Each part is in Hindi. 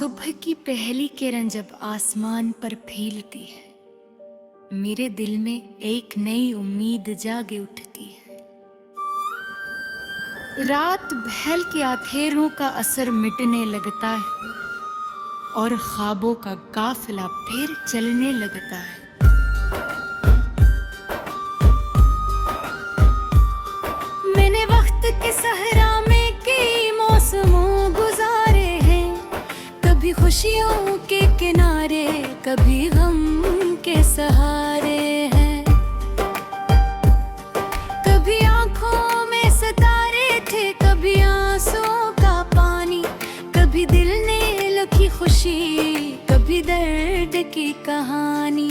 सुबह की पहली किरण जब आसमान पर फैलती है, मेरे दिल में एक नई उम्मीद जागे उठती है। रात भैल के अंधेरों का असर मिटने लगता है और ख्वाबों का काफिला फिर चलने लगता है। मैंने वक्त के सहरा में कई मौसमों गुजारे हैं, कभी खुशियों के किनारे, कभी गम के सहारे हैं। कभी आंखों में सितारे थे, कभी आंसुओं का पानी, कभी दिल ने लिखी खुशी, कभी दर्द की कहानी।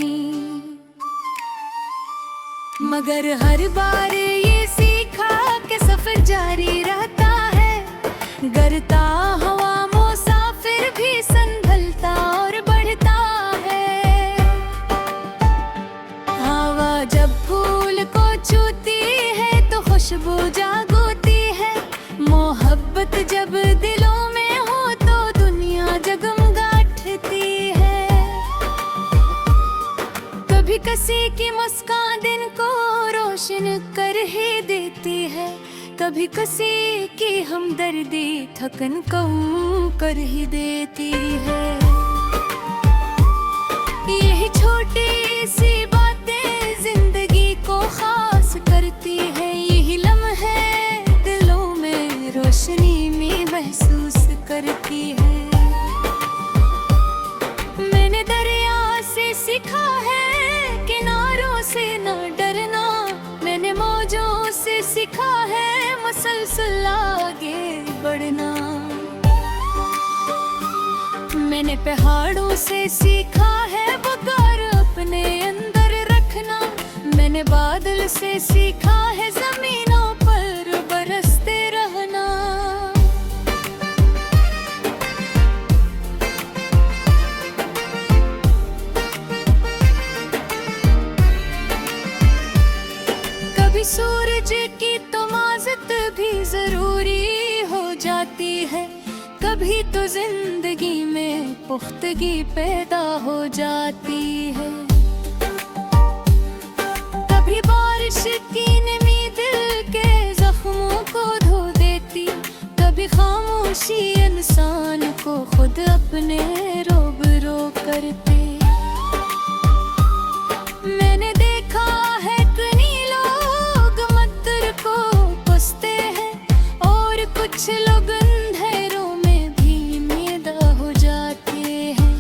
मगर हर बार ये सीखा कि सफर जारी रहता है, गिरता हवा मुसाफिर भी संभलता और बढ़ता है। हवा जब फूल को छूती है तो खुशबू जागती है, मोहब्बत जब दिलों में हो तो दुनिया जगमगाती है। कभी किसी की मुस्कान दिन को रोशन कर ही देती है, कभी किसी की हमदर्दी थकन कम कर ही देती है। यही छोटी सी बातें जिंदगी को खास करती है, यही लम्हे दिलों में रोशनी में महसूस करती है। मैंने दरिया से सीखा है किनारों से न डरना, मैंने मौजों से सीखा है मुसलसल आगे बढ़ना। मैंने पहाड़ों से सीखा है वकार अपने अंदर रखना, मैंने बादल से सीखा है जमीनों पर बरसते रहना। कभी सूरज की तो माज़त भी जरूरी हो जाती है, कभी तो जिंदगी में पुख्तगी पैदा हो जाती है। कभी बारिश की नमी दिल के जख्मों को धो देती, कभी खामोशी इंसान को खुद अपने रोबरो करती। मैंने देखा है कई लोग मंदिर को पुसते हैं और कुछ लोग अंधेरों में भी मैदा हो जाते हैं।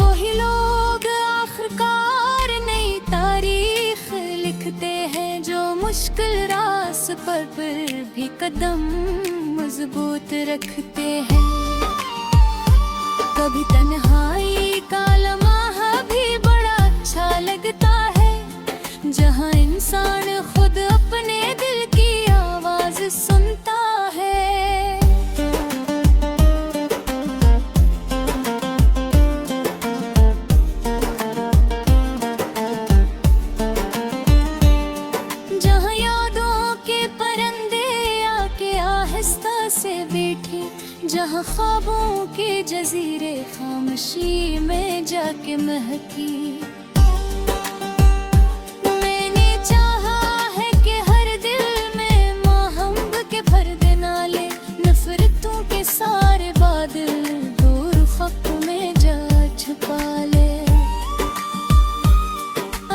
वही लोग आखिरकार नई तारीख लिखते हैं, जो मुश्किल रास्ते पर भी कदम मजबूत रखते हैं। कभी तन्हाई का लम्हा भी बड़ा अच्छा लगता है, जहाँ इंसान खुद अपने दिल की आवाज सुनता है। जहाँ यादों के परिंदे आके आहिस्ता से बैठे, जहाँ ख्वाबों के जजीरे खामोशी में जाके महकी। मैंने चाहा है कि हर दिल में मोहब्बत के पर्दे ना ले, नफरतों के सारे बादल दूर खप में जा छुपा ले।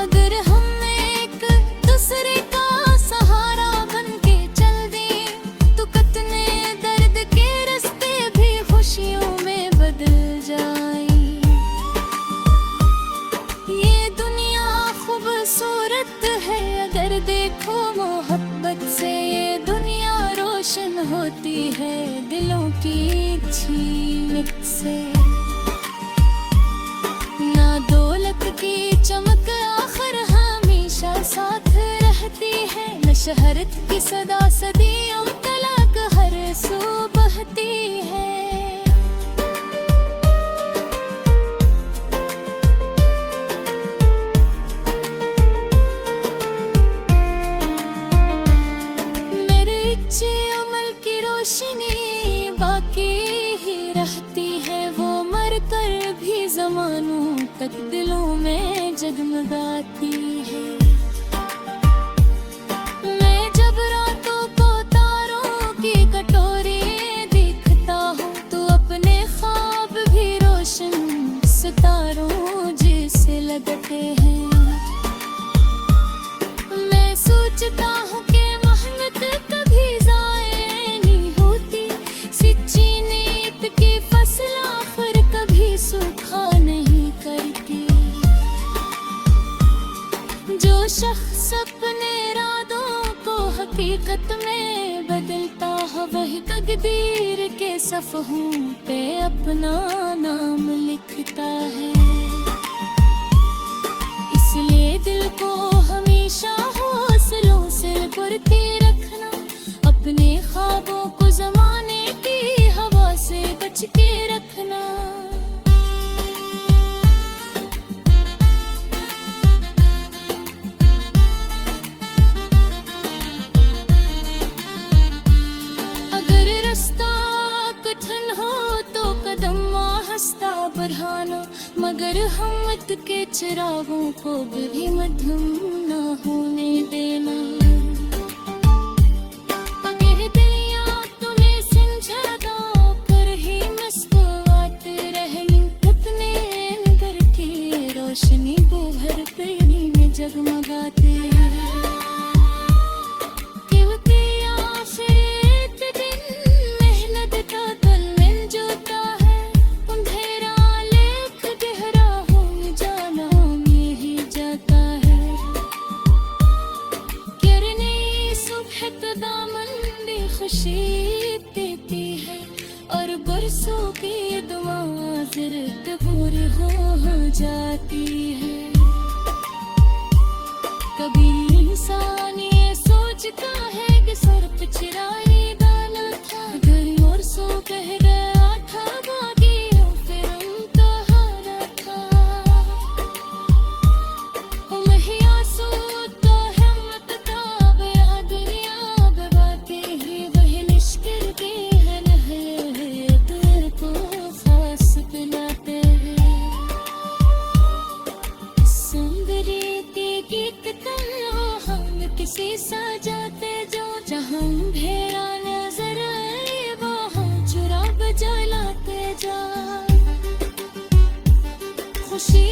अगर हम एक दूसरे का सहारा बन के चल दें तो कितने दर्द के रास्ते भी खुशियों में बदल जाएं। ये दुनिया खूबसूरत है अगर देखो मोहब्बत से, ये दुनिया रोशन होती है दिलों की झीलक से। ना दौलत की चमक आखिर हमेशा साथ रहती है, न शहरत की सदा सदियों तलाक हर सू बहती है। मेरे इच्छे अमल की रोशनी बाकी तक दिलों में जगमगाती है। मैं जब रातों को तारों की कटोरी देखता हूँ तो अपने ख्वाब भी रोशन सितारों जैसे लगते हैं। मैं सोचता हूँ कि मेहनत कभी ज़ाया नहीं होती, सच्ची नीयत की फसल आखिर कभी सूखा नहीं करती। जो शख्स अपने इरादों को हकीकत में बदलता है वही तकदीर के सफ़हों पे अपना नाम लिखता है। इसलिए दिल को हमेशा हौसलों से भरते रखना, अपने ख्वाबों को ज़माने की हवा से बच के रखना। अगर रास्ता कठिन हो तो कदम आहिस्ता बढ़ाना, मगर हिम्मत के चिरागों को भी मध्यम ना होने देना। अगर दुनिया तुम्हें समझाता कर ही मुस्कुरात रहें, अपने अंदर की रोशनी को हर पीढ़ी में जगमगाते हैं। खुशी देती है और बरसों की दुआ ज़रूरत पूरी हो जाती है। कभी इंसान ये सोचता है कि सर पे चिराई दाना था, घर और सो कह गया था बाकी फिर उनका हारा था। महिया सोता हिम्मत का बया दुनिया गवाते ही वही निष्किर के है नहर दिल को खास बनाते हैं। सुंदरी के गीत तन्हा हम किसी सजाते जो, जहाँ अंधेरा नजर आए वहाँ चुरा बजा लाते जा। खुशी